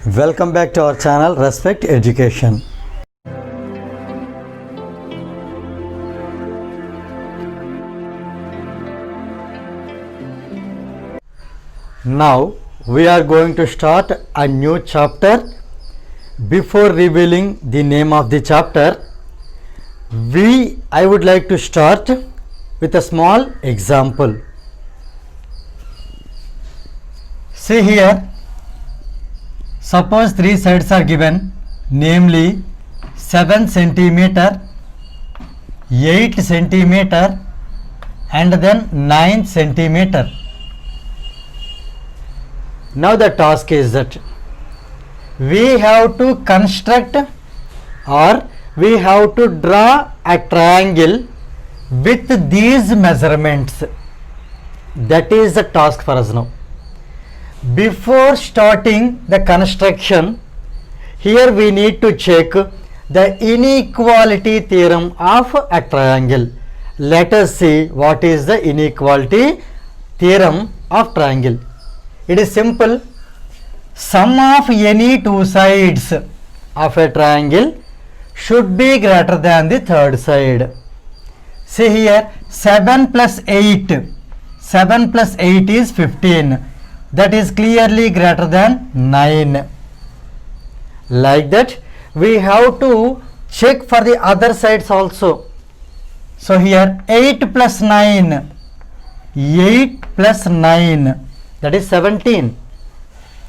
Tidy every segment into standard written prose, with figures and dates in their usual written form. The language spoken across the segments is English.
Welcome back to our channel Respect Education. Now we are going to start a new chapter. Before revealing the name of the chapter, I would like to start with a small example. See here, suppose three sides are given, namely 7 centimeter, 8 centimeter and then 9 centimeter. Now the task is that we have to construct or we have to draw a triangle with these measurements. That is the task for us now. Before starting the construction, here we need to check the inequality theorem of a triangle. Let us see what is the inequality theorem of triangle. It is simple. Sum of any two sides of a triangle should be greater than the third side. See here, 7 plus 8. 7 plus 8 is 15. That is clearly greater than 9. Like that, we have to check for the other sides also. So here 8 plus 9. 8 plus 9. That is 17.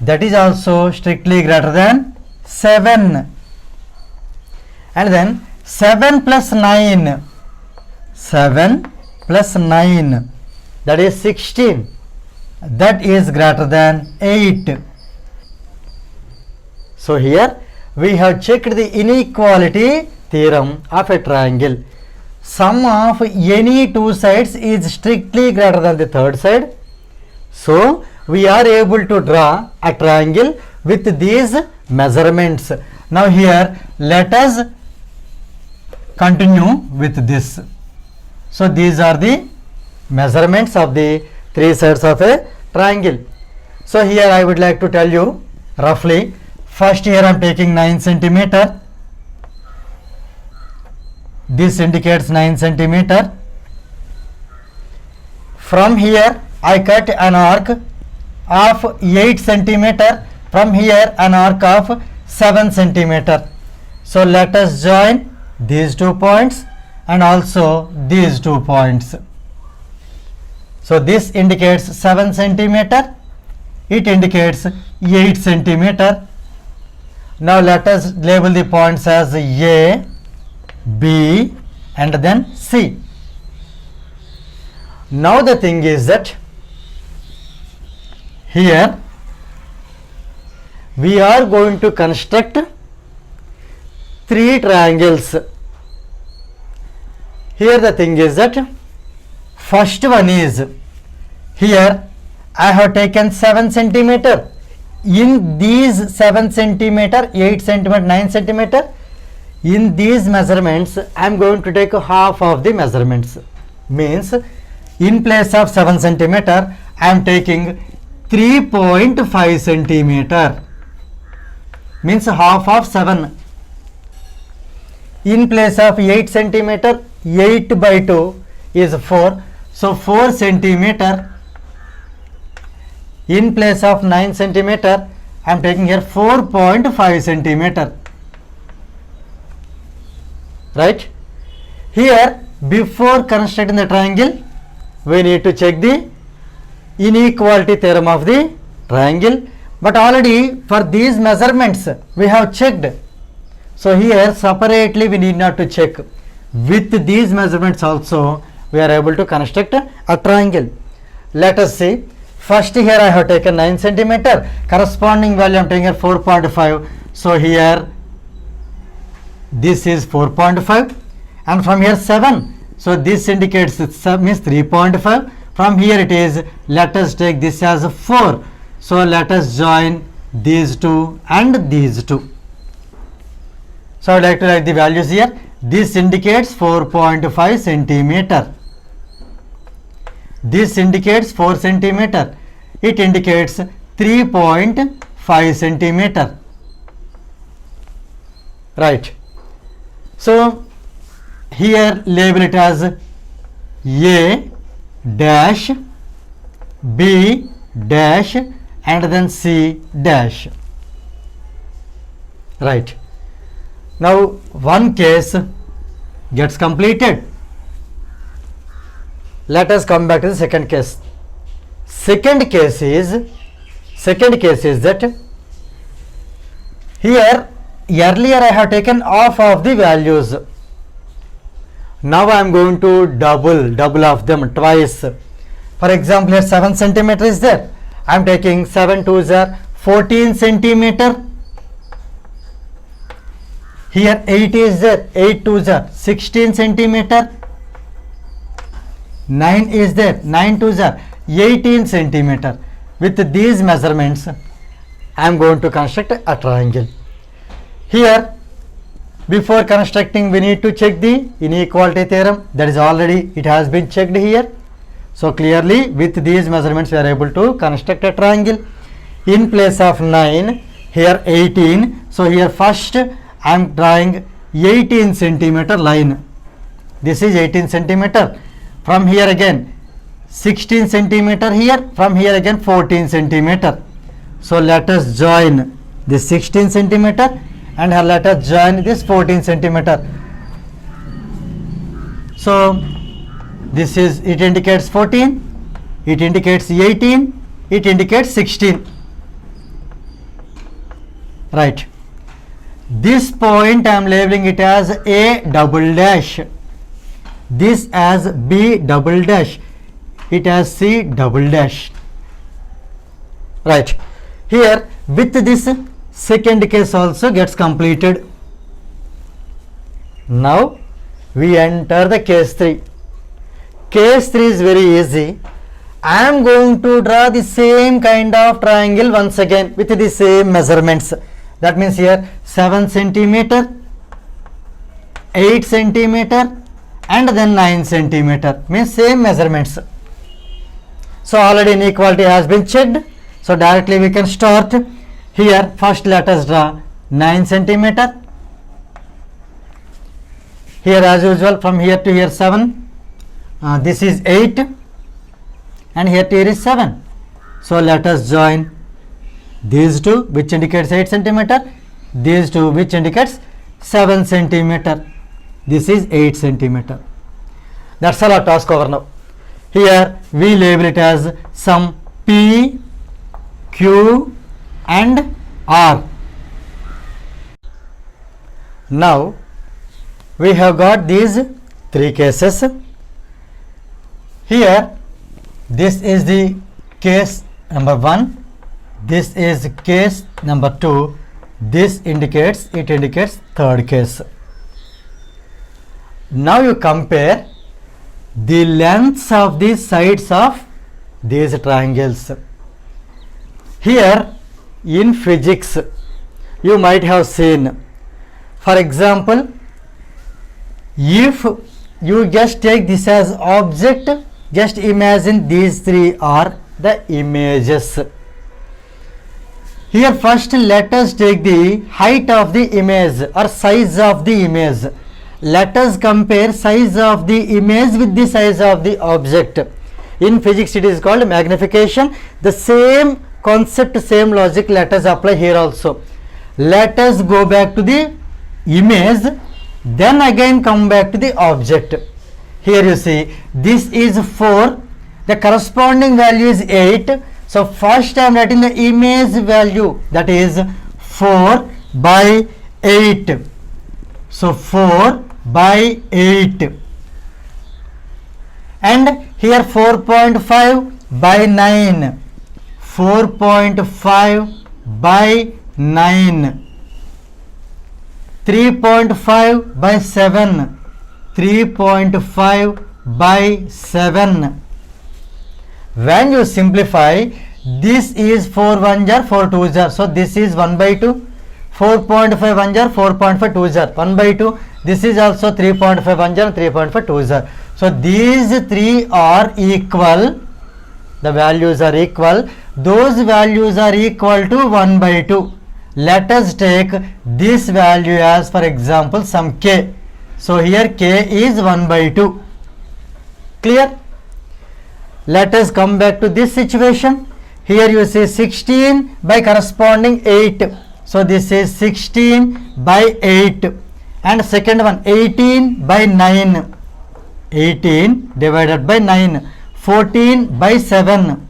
That is also strictly greater than 7. And then 7 plus 9. 7 plus 9. That is 16. That is greater than 8. So here we have checked the inequality theorem of a triangle. Sum of any two sides is strictly greater than the third side. So we are able to draw a triangle with these measurements. Now here let us continue with this. So these are the measurements of the three sides of a triangle. So here I would like to tell you roughly. First here I am taking 9 centimeter. This indicates 9 centimeter. From here I cut an arc of 8 centimeter. From here an arc of 7 centimeter. So let us join these 2 points and also these 2 points. So this indicates 7 centimeter. It indicates 8 centimeter. Now let us label the points as A, B and then C. Now the thing is that here we are going to construct 3 triangles. Here the thing is that first one is, here I have taken 7 centimeter. In these 7 centimeter, 8 centimeter, 9 centimeter, in these measurements I am going to take half of the measurements. Means in place of 7 centimeter I am taking 3.5 centimeter. Means half of 7. In place of 8 centimeter, 8 by 2 is 4. So 4 centimeter. In place of 9 centimeter, I am taking here 4.5 centimeter. Right? Here, before constructing the triangle, we need to check the inequality theorem of the triangle. But already for these measurements, we have checked. So here, separately we need not to check. With these measurements also, we are able to construct a triangle. Let us see. First here I have taken 9 centimeter. Corresponding value I am taking here 4.5. So here this is 4.5. And from here 7. So this indicates it means 3.5. From here it is, let us take this as 4. So let us join these 2 and these 2. So I would like to write the values here. This indicates 4.5 centimeter. This indicates 4 centimeter. It indicates 3.5 centimeter. right? So here label it as A dash, B dash, and then C dash, right? Now one case gets completed. Let us come back to the second case. Second case is that here earlier I have taken half of the values. Now I am going to double of them twice. For example, here 7 centimeter is there. I am taking 7 2s are 14 centimeter. Here 8 is there. 8 2s are 16 centimeter. 9 is there. 9 2s are 18 centimeter. With these measurements, I am going to construct a triangle. Here, before constructing, we need to check the inequality theorem. That is already, it has been checked here. So clearly, with these measurements, we are able to construct a triangle. In place of 9, here 18. So here first, I am drawing 18 centimeter line. This is 18 centimeter. From here again 16 centimeter here, from here again 14 centimeter. So let us join this 16 centimeter and here let us join this 14 centimeter. So this is, it indicates 14, it indicates 18, it indicates 16, right? This point I am labeling it as A double dash, this as B double dash, it as C double dash, right? Here with this second case also gets completed. Now we enter the case 3. Case 3 is very easy. I am going to draw the same kind of triangle once again with the same measurements. That means here 7 centimeter, 8 centimeter, and then 9 centimeter, means same measurements. So already inequality has been checked. So directly we can start. Here first let us draw 9 centimeter. Here as usual from here to here 7. This is 8 and here to here is 7. So let us join these two which indicates 8 centimeter, these two which indicates 7 centimeter. This is 8 centimeter. That's all our task over now. Here we label it as some P, Q and R. Now we have got these 3 cases. Here this is the case number 1, this is case number 2, this indicates, it indicates third case. Now you compare the lengths of the sides of these triangles. Here in physics you might have seen, for example, if you just take this as object, just imagine these 3 are the images. Here first let us take the height of the image or size of the image. Let us compare size of the image with the size of the object. In physics it is called magnification. The same concept, same logic let us apply here also. Let us go back to the image, then again come back to the object. Here you see this is 4, the corresponding value is 8. So first I am writing the image value, that is 4 by 8. So 4 by 8 and here 4.5 by 9, 4.5 by 9, 3.5 by 7, 3.5 by 7. When you simplify, this is 4 1 jar, 4 2 jar. So this is 1 by 2. 4.5 1 jar, 4.5 2 jar, 1 by 2. This is also 3.5 1 jar, 3.5 2 jar. So these 3 are equal. The values are equal. Those values are equal to 1 by 2. let us take this value as, for example, some k. So here k is 1 by 2. Clear? Let us come back to this situation. Here you see 16 by corresponding 8. So this is 16 by 8. And second one 18 by 9. 18 divided by 9. 14 by 7.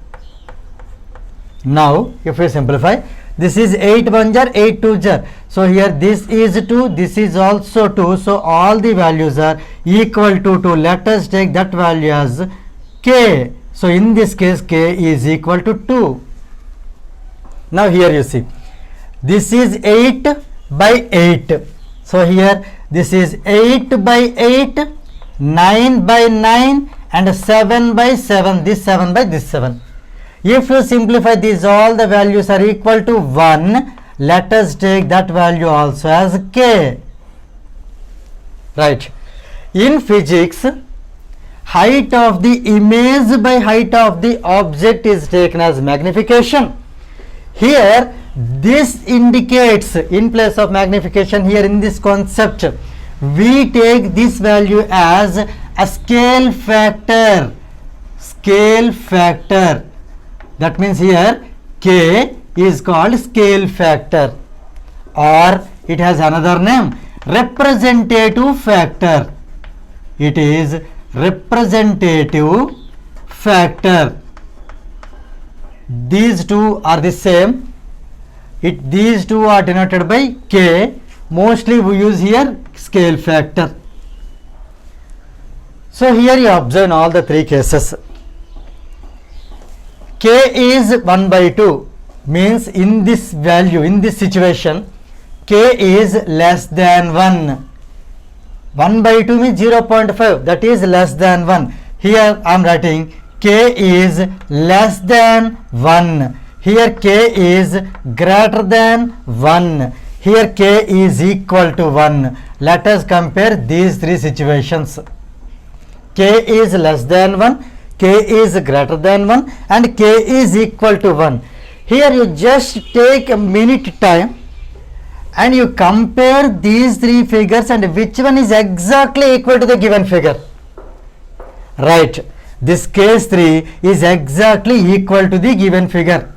Now if we simplify, this is 8 1 jar, 8 2 jar. So here this is 2, this is also 2. So all the values are equal to 2. Let us take that value as k. So in this case k is equal to 2. Now here you see, this is 8 by 8. So here this is 8 by 8, 9 by 9 and 7 by 7. This 7 by this 7. If you simplify these, all the values are equal to 1. Let us take that value also as k. Right. In physics, height of the image by height of the object is taken as magnification. Here this indicates, in place of magnification, here in this concept we take this value as a scale factor. Scale factor. That means here k is called scale factor, or it has another name, representative factor. It is representative factor. These two are the same. These two are denoted by k. Mostly we use here scale factor. So here you observe in all the three cases, k is 1 by 2, means in this value, in this situation, k is less than 1. 1 by 2 means 0.5, that is less than 1. Here I am writing k is less than 1. Here k is greater than 1. Here k is equal to 1. Let us compare these three situations. K is less than 1, k is greater than 1 and k is equal to 1. Here you just take a minute time and you compare these three figures and which one is exactly equal to the given figure. Right. This case 3 is exactly equal to the given figure,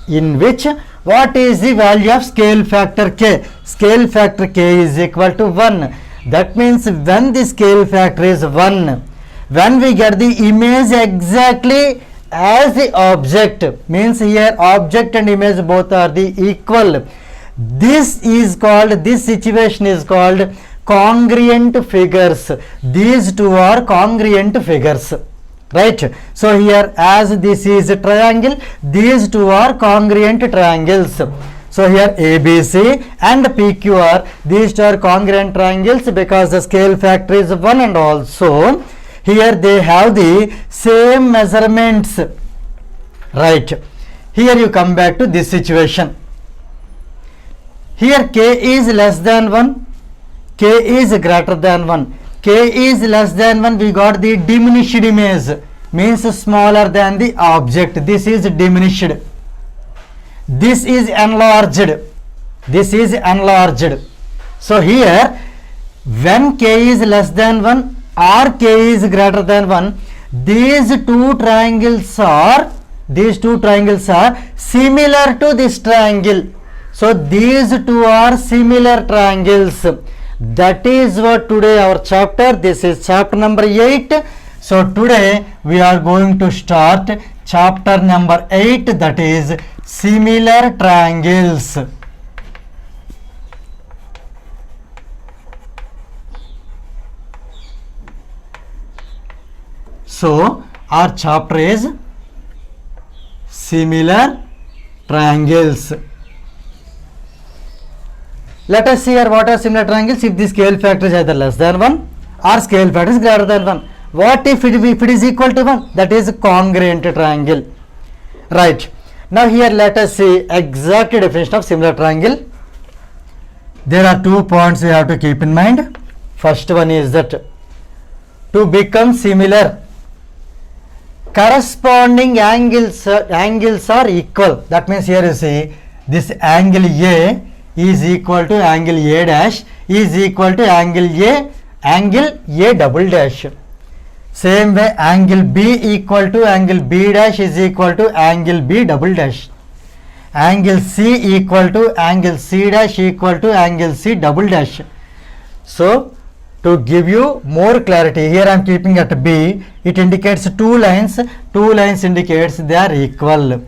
in which what is the value of scale factor k? Scale factor k is equal to 1. That means when the scale factor is 1, when we get the image exactly as the object, means here object and image both are the equal. This is called, this situation is called congruent figures. These two are congruent figures. Right. So here as this is a triangle, these two are congruent triangles. So here ABC and PQR, these two are congruent triangles because the scale factor is 1 and also here they have the same measurements. Right. Here you come back to this situation. Here k is less than 1, k is greater than 1. K is less than 1, we got the diminished image, means smaller than the object. This is diminished. This is enlarged. This is enlarged. So here when k is less than 1 or k is greater than 1, these two triangles are similar to this triangle. So these two are similar triangles. That is what today our chapter, this is chapter number 8. So today we are going to start chapter number 8, that is similar triangles. So our chapter is similar triangles. Let us see here what are similar triangles. If the scale factor is either less than 1 or scale factor is greater than 1. What if it is equal to 1? That is a congruent triangle. Right. Now here let us see exact definition of similar triangle. There are 2 points we have to keep in mind. First one is that to become similar, corresponding angles are equal. That means here you see this angle A is equal to angle A dash is equal to angle A double dash. Same way angle B equal to angle B dash is equal to angle B double dash. Angle C equal to angle C dash equal to angle C double dash. So to give you more clarity, here I am keeping at B, it indicates two lines indicates they are equal.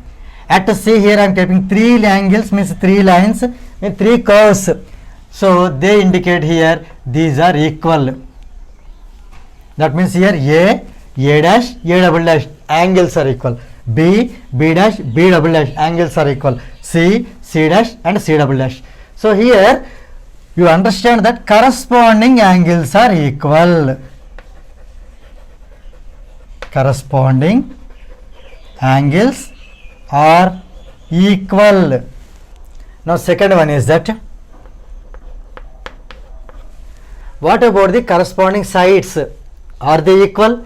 At C, here I am keeping three angles, means three lines with three curves, so they indicate here these are equal. That means here A dash, A double dash angles are equal. B dash, B double dash angles are equal. C dash and C double dash. So here you understand that corresponding angles are equal. Corresponding angles are equal. Now second one is that, what about the corresponding sides? Are they equal?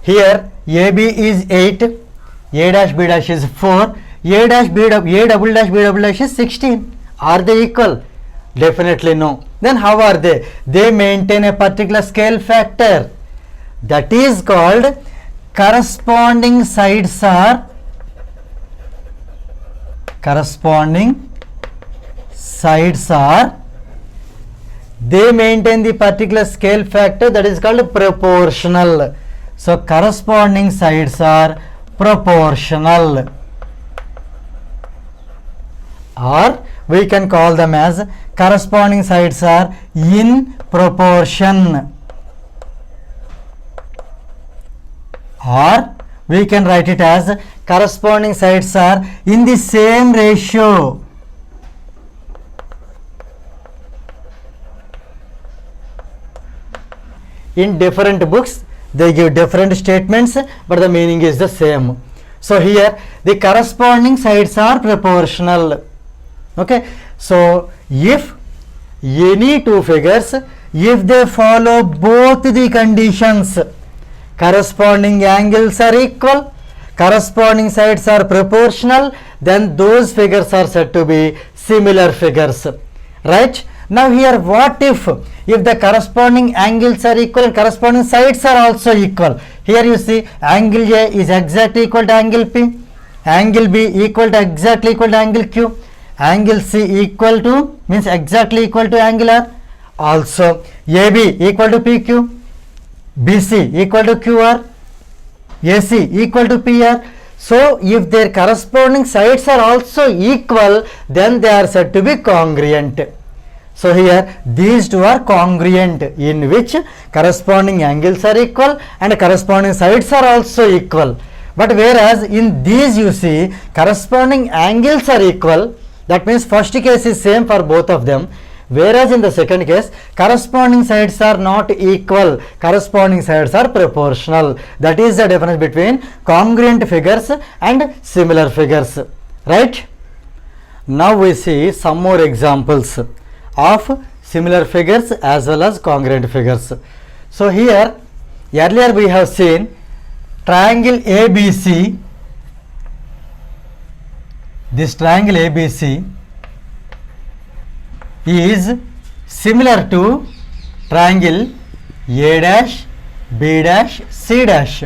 Here AB is 8, A dash B dash is 4, A dash B double dash B double dash is 16. Are they equal? Definitely no. Then how are they? They maintain a particular scale factor. That is called corresponding sides are they maintain the particular scale factor, that is called proportional. So corresponding sides are proportional, or we can call them as corresponding sides are in proportion, or we can write it as corresponding sides are in the same ratio. In different books they give different statements, but the meaning is the same. So here the corresponding sides are proportional. Okay, so if any two figures, if they follow both the conditions, corresponding angles are equal, corresponding sides are proportional, then those figures are said to be similar figures, right? Now here, what if the corresponding angles are equal and corresponding sides are also equal? Here you see angle A is exactly equal to angle P, angle B equal to exactly equal to angle Q, angle C equal to means exactly equal to angle R, also AB equal to PQ, BC equal to QR, AC equal to PR. So if their corresponding sides are also equal, then they are said to be congruent. So here these two are congruent, in which corresponding angles are equal and corresponding sides are also equal. But whereas in these you see corresponding angles are equal, that means first case is same for both of them, whereas in the second case corresponding sides are not equal, corresponding sides are proportional. That is the difference between congruent figures and similar figures, right? Now we see some more examples of similar figures as well as congruent figures. So here earlier we have seen triangle ABC. This triangle ABC is similar to triangle A dash, B dash, C dash.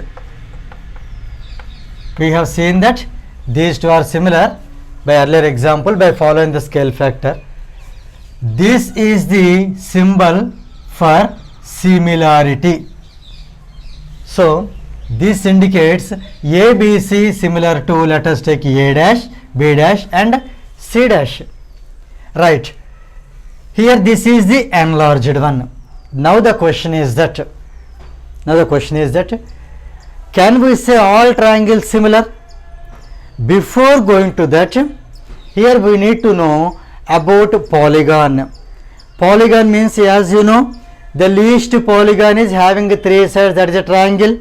We have seen that these two are similar by earlier example by following the scale factor. This is the symbol for similarity. So this indicates ABC similar to, let us take A dash, B dash and C dash, right? Here this is the enlarged one. Now the question is that, can we say all triangles similar? Before going to that, here we need to know about polygon. Polygon means, as you know, the least polygon is having three sides, that is a triangle.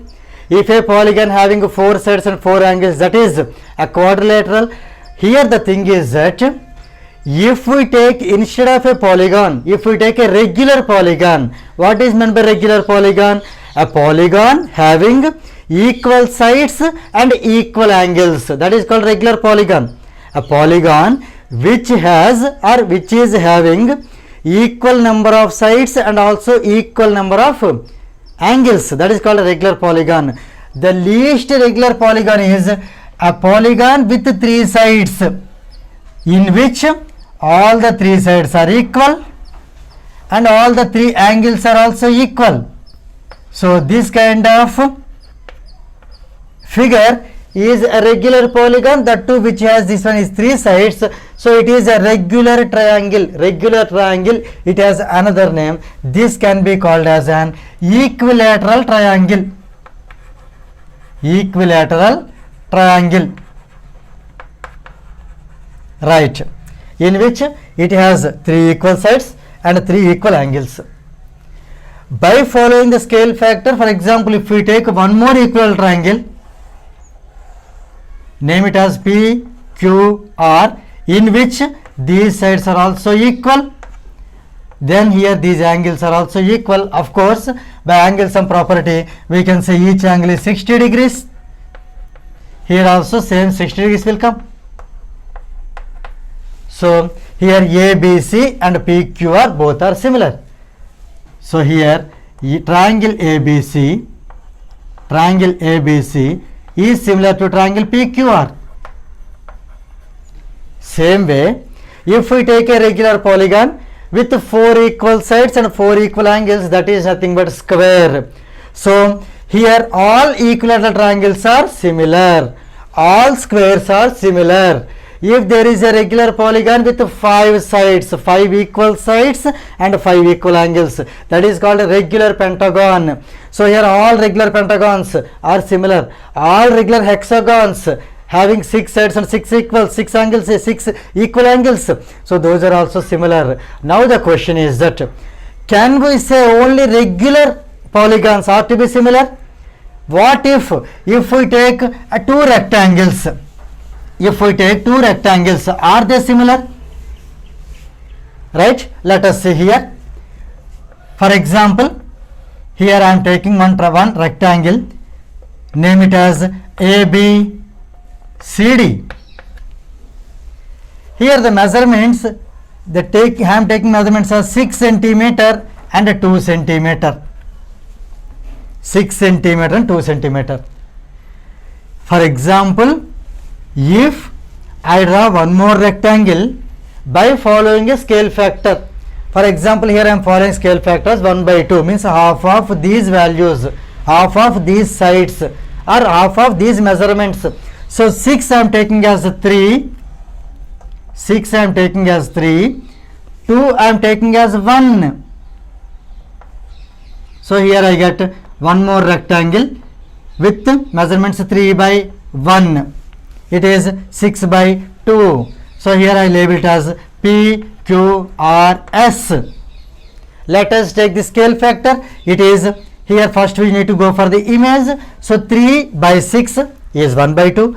If a polygon having four sides and four angles, that is a quadrilateral. Here the thing is that if we take, instead of a polygon, if we take a regular polygon, what is meant by regular polygon? A polygon having equal sides and equal angles, that is called regular polygon. A polygon which has or which is having equal number of sides and also equal number of angles, that is called a regular polygon. The least regular polygon is a polygon with 3 sides in which all the 3 sides are equal and all the 3 angles are also equal. So this kind of figure is a regular polygon, that too which has this one is 3 sides. So it is a regular triangle. Regular triangle, it has another name. This can be called as an equilateral triangle. Equilateral triangle, right, in which it has 3 equal sides and 3 equal angles. By following the scale factor, for example, if we take one more equilateral triangle, name it as PQR, in which these sides are also equal, then here these angles are also equal. Of course, by angle sum property we can say each angle is 60 degrees. Here also same 60 degrees will come. So here ABC and PQR both are similar. So here triangle ABC is similar to triangle PQR. Same way, if we take a regular polygon with 4 equal sides and 4 equal angles, that is nothing but square. So here all equilateral triangles are similar, all squares are similar. If there is a regular polygon with 5 sides, 5 equal sides and 5 equal angles, that is called a regular pentagon. So here all regular pentagons are similar. All regular hexagons having 6 sides and 6 equal, 6 angles, 6 equal angles, so those are also similar. Now the question is that, can we say only regular polygons are to be similar? What if we take 2 rectangles? If we take 2 rectangles, are they similar? Right, let us see here. For example, here I am taking one rectangle, name it as ABCD. Here the measurements, I am taking measurements as 6 centimeter and 2 centimeter. 6 centimeter and 2 centimeter. For example, if I draw one more rectangle by following a scale factor, for example here I am following scale factors 1/2, means half of these values, half of these sides or half of these measurements. So 6 I am taking as 3, 6 I am taking as 3, 2 I am taking as 1. So here I get one more rectangle with measurements 3/1. It is 6/2. So here I label it as PQRS. Let us take the scale factor. It is here, first we need to go for the image. So 3/6 is 1/2.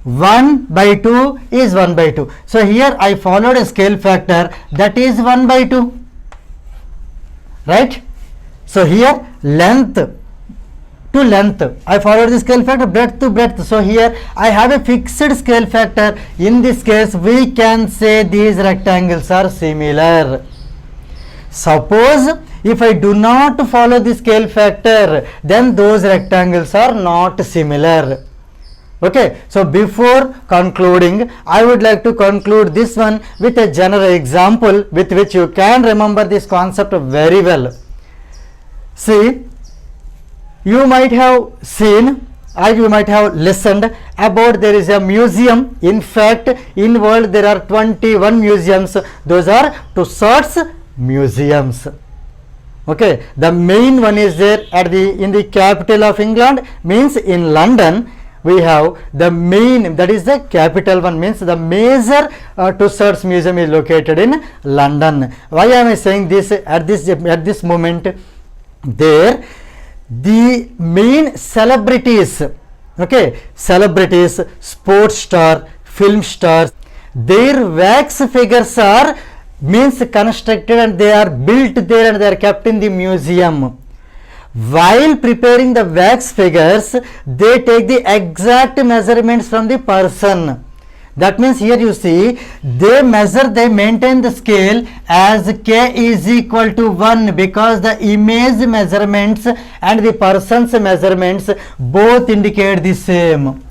1/2 is 1/2. So here I followed a scale factor, that is 1/2. Right? So here length to length, I followed the scale factor, breadth to breadth. So here I have a fixed scale factor. In this case we can say these rectangles are similar. Suppose if I do not follow the scale factor, then those rectangles are not similar. Okay, so before concluding, I would like to conclude this one with a general example with which you can remember this concept very well. See, you might have seen or you might have listened about there is a museum. In fact, in world there are 21 museums. Those are Tussauds museums. Okay, the main one is there in the capital of England, means in London. We have the main, that is the capital one, means the major Tussauds museum is located in London. Why am I saying this at this moment? There the main celebrities, okay, celebrities, sports star, film stars, their wax figures are means constructed and they are built there and they are kept in the museum. While preparing the wax figures, they take the exact measurements from the person. That means here you see they maintain the scale as k is equal to 1 because the image measurements and the person's measurements both indicate the same.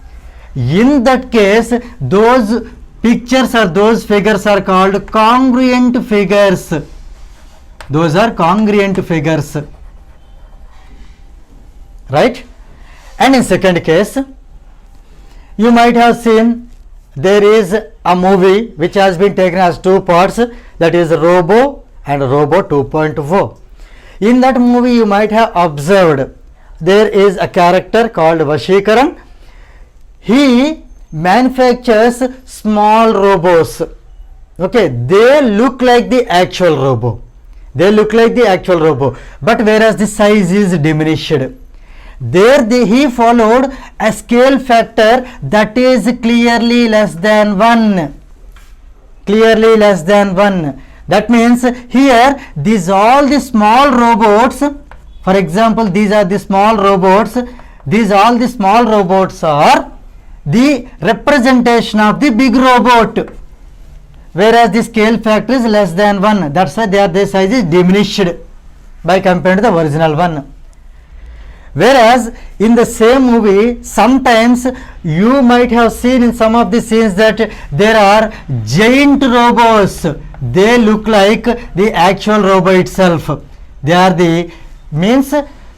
In that case, those pictures or those figures are called congruent figures. Those are congruent figures, right? And in second case, you might have seen there is a movie which has been taken as two parts, that is Robo and Robo 2.0. In that movie you might have observed there is a character called Vashikaran. He manufactures small robots. Okay, they look like the actual robo. But whereas the size is diminished. There he followed a scale factor that is clearly less than 1. That means here these all the small robots, for example these are the small robots, all the small robots are the representation of the big robot, whereas the scale factor is less than 1. That's why their size is diminished by compared to the original one. Whereas in the same movie, sometimes you might have seen in some of the scenes that there are giant robots. They look like the actual robot itself. They are the means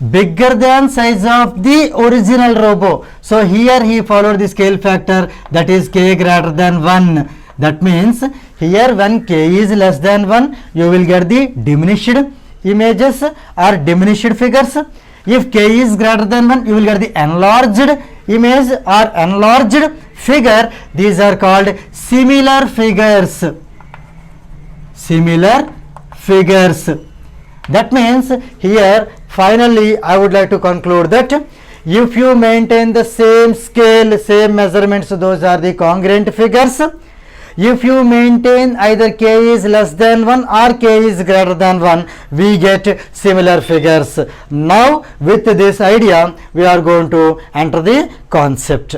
bigger than size of the original robo. So here he followed the scale factor, that is k greater than 1. That means here when k is less than 1, you will get the diminished images or diminished figures. If k is greater than 1, you will get the enlarged image or enlarged figure. These are called similar figures. That means here finally I would like to conclude that if you maintain the same scale, same measurements, those are the congruent figures. If you maintain either k is less than 1 or k is greater than 1, we get similar figures. Now with this idea we are going to enter the concept.